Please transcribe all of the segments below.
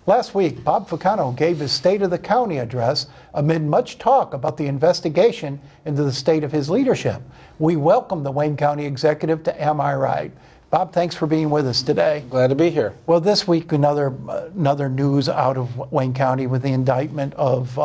Last week, Bob Ficano gave his State of the County address amid much talk about the investigation into the state of his leadership. We welcome the Wayne County Executive to Am I Right? Bob, thanks for being with us today. Glad to be here. Well, this week, another news out of Wayne County with the indictment of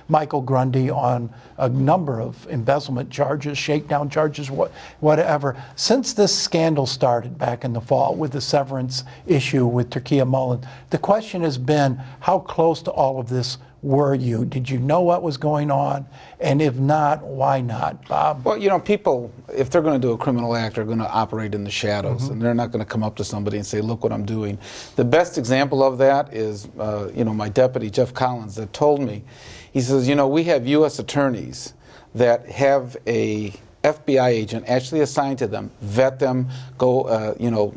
Michael Grundy on a number of embezzlement charges, shakedown charges, whatever. Since this scandal started back in the fall with the severance issue with Ficano Mullen, the question has been, how close to all of this were you? Did you know what was going on? And if not, why not, Bob? Well, you know, people, if they're going to do a criminal act, are going to operate in the shadows, and they're not going to come up to somebody and say, look what I'm doing. The best example of that is, my deputy, Jeff Collins, that told me, he says, we have U.S. attorneys that have a FBI agent actually assigned to them, vet them, go,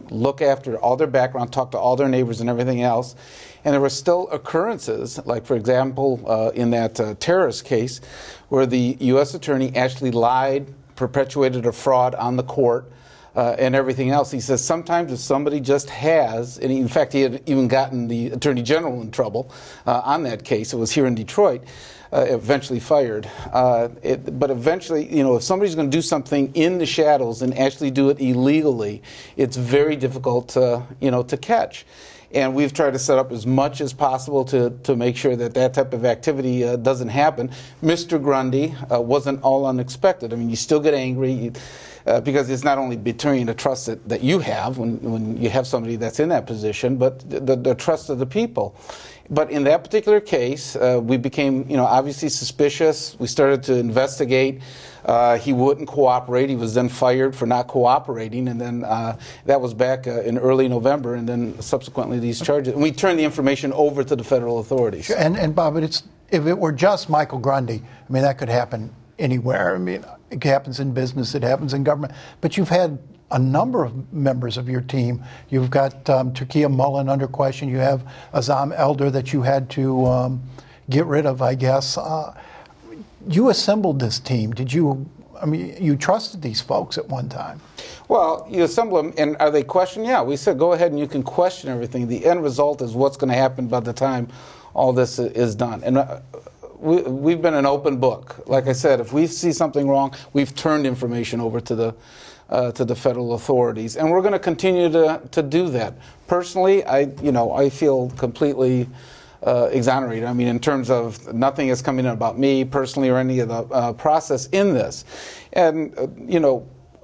look after all their background, talk to all their neighbors and everything else. And there were still occurrences, like, for example, in that terrorist case, where the U.S. attorney actually lied, perpetuated a fraud on the court, and everything else. He says sometimes if somebody just has, and in fact he had even gotten the Attorney General in trouble on that case, it was here in Detroit, eventually fired. But eventually, if somebody's going to do something in the shadows and actually do it illegally, it's very difficult to catch. And we've tried to set up as much as possible to make sure that that type of activity doesn't happen. Mr. Grundy wasn't all unexpected. I mean, you still get angry because it's not only betraying the trust that you have when you have somebody that's in that position, but the trust of the people. But in that particular case, we became, obviously suspicious. We started to investigate. He wouldn't cooperate. He was then fired for not cooperating, and then that was back in early November, and then subsequently these charges. And we turned the information over to the federal authorities. Sure. And Bob, if it were just Michael Grundy, I mean, that could happen anywhere. I mean, it happens in business, it happens in government. But you've had a number of members of your team. You've got Ficano Mullen under question. You have Azam Elder that you had to get rid of, I guess. You assembled this team. You trusted these folks at one time. Well, you assemble them, and are they questioned? Yeah, we said go ahead and you can question everything. The end result is what's going to happen by the time all this is done. And we've been an open book. Like I said, if we see something wrong, we've turned information over to the federal authorities, and we're going to continue to do that. Personally, I feel completely exonerated. I mean, in terms of nothing is coming in about me personally or any of the process in this. And,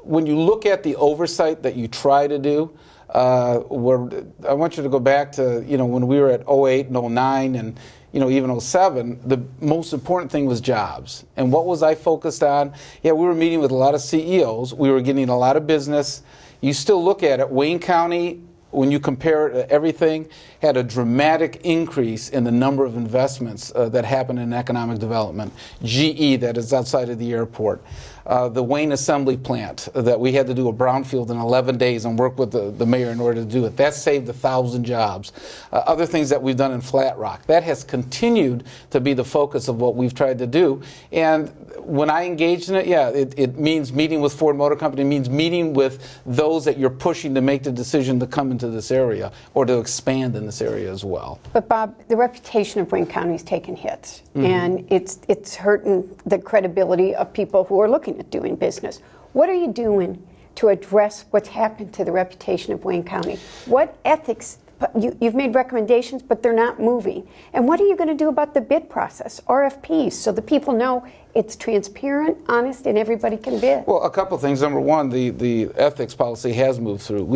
when you look at the oversight that you try to do, I want you to go back to, when we were at 08 and 09 and, even 07, the most important thing was jobs. And what was I focused on? Yeah, we were meeting with a lot of CEOs. We were getting a lot of business. You still look at it, Wayne County, when you compare everything, had a dramatic increase in the number of investments that happened in economic development. GE, that is outside of the airport. The Wayne Assembly Plant, that we had to do a brownfield in 11 days and work with the mayor in order to do it. That saved 1,000 jobs. Other things that we've done in Flat Rock. That has continued to be the focus of what we've tried to do. And when I engaged in it, yeah, it means meeting with Ford Motor Company. It means meeting with those that you're pushing to make the decision to come into this area or to expand in this area as well. But Bob, the reputation of Wayne County is taking hits, and it's hurting the credibility of people who are looking at doing business. What are you doing to address what's happened to the reputation of Wayne County? What ethics? You've made recommendations, but they're not moving. And what are you going to do about the bid process, RFPs, so the people know it's transparent, honest, and everybody can bid? Well, a couple things. Number one, the ethics policy has moved through.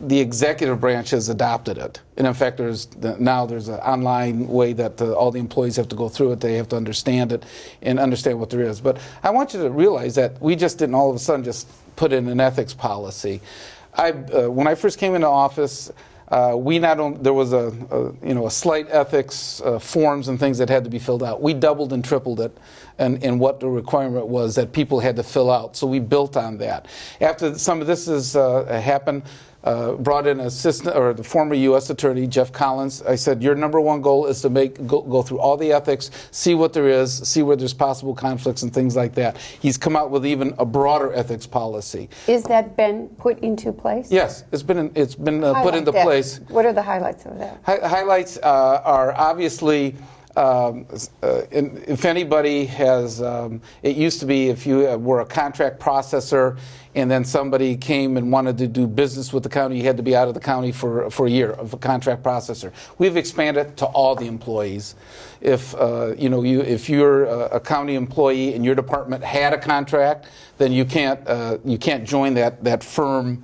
The executive branch has adopted it. And in fact, now there's an online way that all the employees have to go through it. They have to understand it and understand what there is. But I want you to realize that we just didn't all of a sudden just put in an ethics policy. When I first came into office, there was a slight ethics forms and things that had to be filled out. We doubled and tripled it and what the requirement was that people had to fill out. So we built on that. After some of this has happened, brought in assistant or the former U.S. Attorney Jeff Collins. I said, your number one goal is to go through all the ethics, see what there is, see where there's possible conflicts and things like that. He's come out with even a broader ethics policy. Is that been put into place? Yes, it's been put into place. What are the highlights of that? Highlights are obviously. If anybody has, it used to be if you were a contract processor and then somebody came and wanted to do business with the county, you had to be out of the county for a year of a contract processor. We've expanded to all the employees. If if you're a county employee and your department had a contract, then you can't join that firm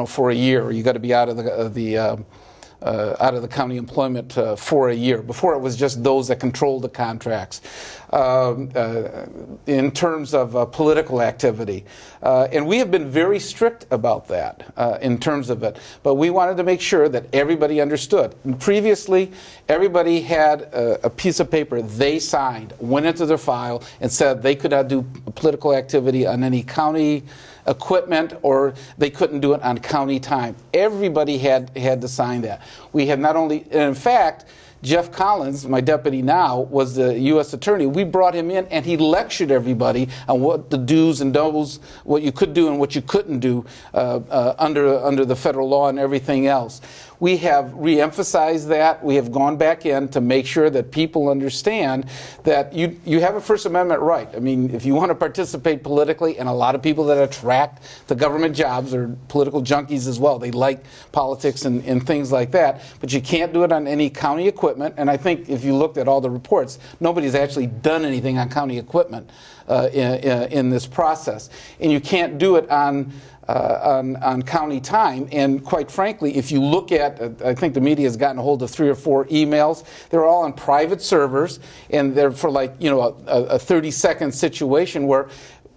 for a year. You got to be out of the county employment for a year. Before it was just those that controlled the contracts. In terms of political activity. And we have been very strict about that in terms of it. But we wanted to make sure that everybody understood. And previously, everybody had a piece of paper they signed, went into their file, and said they could not do political activity on any county equipment, or they couldn't do it on county time. Everybody had to sign that. We have not only, and in fact, Jeff Collins, my deputy now, was the U.S. Attorney. We brought him in, and he lectured everybody on what the do's and don'ts, what you could do and what you couldn't do under the federal law and everything else. We have re-emphasized that. We have gone back in to make sure that people understand that you have a First Amendment right. I mean, if you want to participate politically, and a lot of people that attract to government jobs are political junkies as well. They like politics and things like that. But you can't do it on any county equipment. And I think if you looked at all the reports, nobody's actually done anything on county equipment in this process. And you can't do it on county time. And quite frankly, if you look at, I think the media has gotten a hold of 3 or 4 emails. They're all on private servers, and they're for like, a 30-second situation where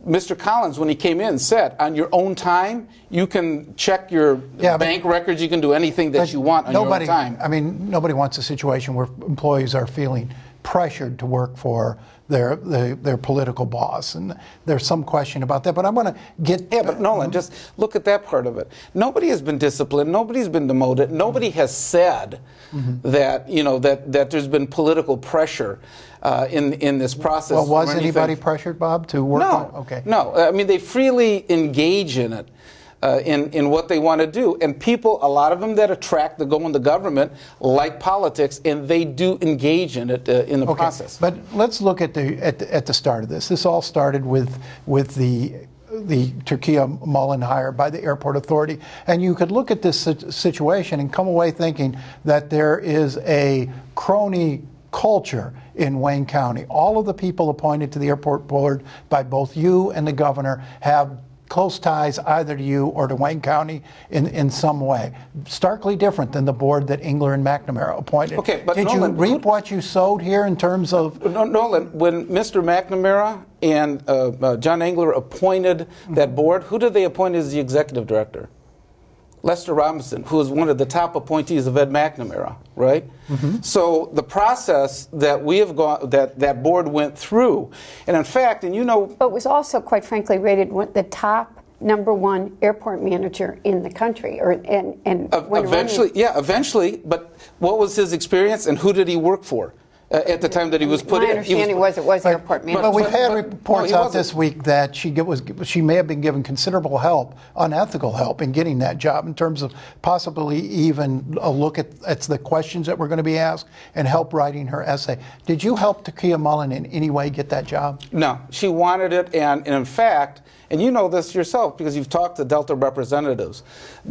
Mr. Collins, when he came in, said, on your own time, you can check your bank records, you can do anything that you want on your own time. I mean, nobody wants a situation where employees are feeling pressured to work for their political boss, and there's some question about that. But I want to get but Nolan, just look at that part of it. Nobody has been disciplined. Nobody's been demoted. Nobody has said that that there's been political pressure in this process. Well, was anybody pressured, Bob, to work on? Okay. No. I mean, they freely engage in it. In what they want to do. And people, a lot of them that attract to go into government like politics, and they do engage in it in the process. But let's look at the start of this. This all started with the Turkia Mullen hire by the airport authority. And you could look at this situation and come away thinking that there is a crony culture in Wayne County. All of the people appointed to the airport board by both you and the governor have close ties either to you or to Wayne County in some way. Starkly different than the board that Engler and McNamara appointed. Okay, but did Nolan, you reap what you sowed here in terms of... Nolan, when Mr. McNamara and John Engler appointed that board, who did they appoint as the executive director? Lester Robinson, who was one of the top appointees of Ed McNamara, right? So the process that we have gone, that board went through, and in fact, but was also, quite frankly, rated the top #1 airport manager in the country, eventually. But what was his experience, and who did he work for? At the time that he was put in. My understanding was it was airport manager. But we've had reports out this week that she may have been given considerable help, unethical help, in getting that job in terms of possibly even a look at the questions that were going to be asked and help writing her essay. Did you help Turkia Mullen in any way get that job? No, she wanted it, and in fact, and you know this yourself because you've talked to Delta representatives.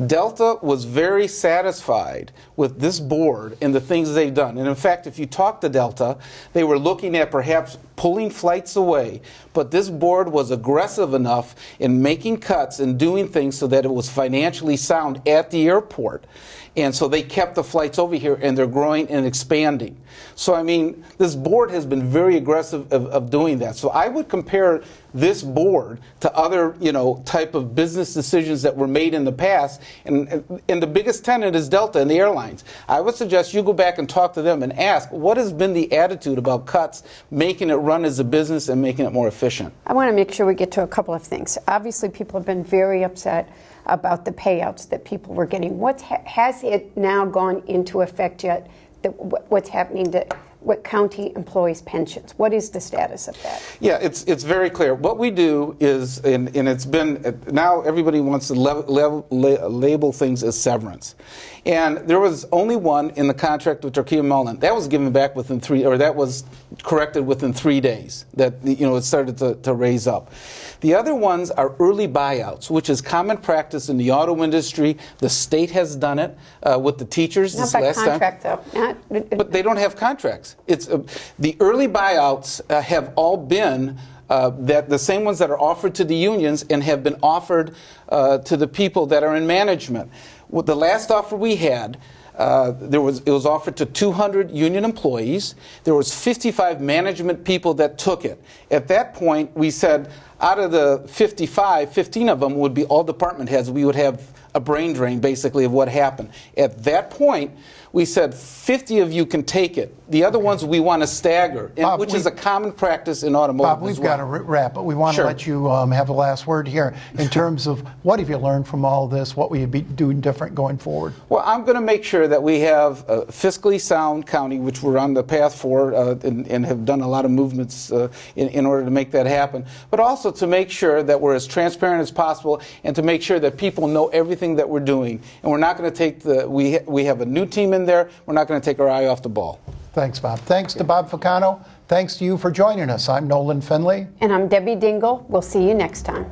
Delta was very satisfied with this board and the things they've done. And in fact, if you talk to Delta, they were looking at perhaps pulling flights away. But this board was aggressive enough in making cuts and doing things so that it was financially sound at the airport. And so they kept the flights over here, and they're growing and expanding. So, I mean, this board has been very aggressive of doing that. So I would compare this board to other, type of business decisions that were made in the past. And the biggest tenant is Delta and the airlines. I would suggest you go back and talk to them and ask, what has been the attitude about cuts, making it run as a business and making it more efficient? I want to make sure we get to a couple of things. Obviously, people have been very upset about the payouts that people were getting. Has it now gone into effect yet? What's happening to what county employees' pensions? What is the status of that? Yeah, it's very clear. What we do is, and it's been, now everybody wants to label things as severance. And there was only one in the contract with Turkey Mullen. That was given back within that was corrected within 3 days. That, it started to raise up. The other ones are early buyouts, which is common practice in the auto industry. The state has done it with the teachers Not by contract, though. But they don't have contracts. It's the early buyouts have all been that the same ones that are offered to the unions and have been offered to the people that are in management. With the last offer we had, it was offered to 200 union employees. There was 55 management people that took it. At that point, we said, out of the 55, 15 of them would be all department heads. We would have a brain drain, basically, of what happened. At that point, we said 50 of you can take it. The other ones we want to stagger, Bob, which is a common practice in automotive. Bob, we've got to wrap, but we want to let you have the last word here in terms of what have you learned from all this? What will you be doing different going forward? Well, I'm going to make sure that we have a fiscally sound county, which we're on the path for and have done a lot of movements in order to make that happen, but also to make sure that we're as transparent as possible and to make sure that people know everything that we're doing. And we're not going to take we have a new team in there. We're not going to take our eye off the ball. Thanks, Bob. Thanks to Bob Ficano. Thanks to you for joining us. I'm Nolan Finley. And I'm Debbie Dingle. We'll see you next time.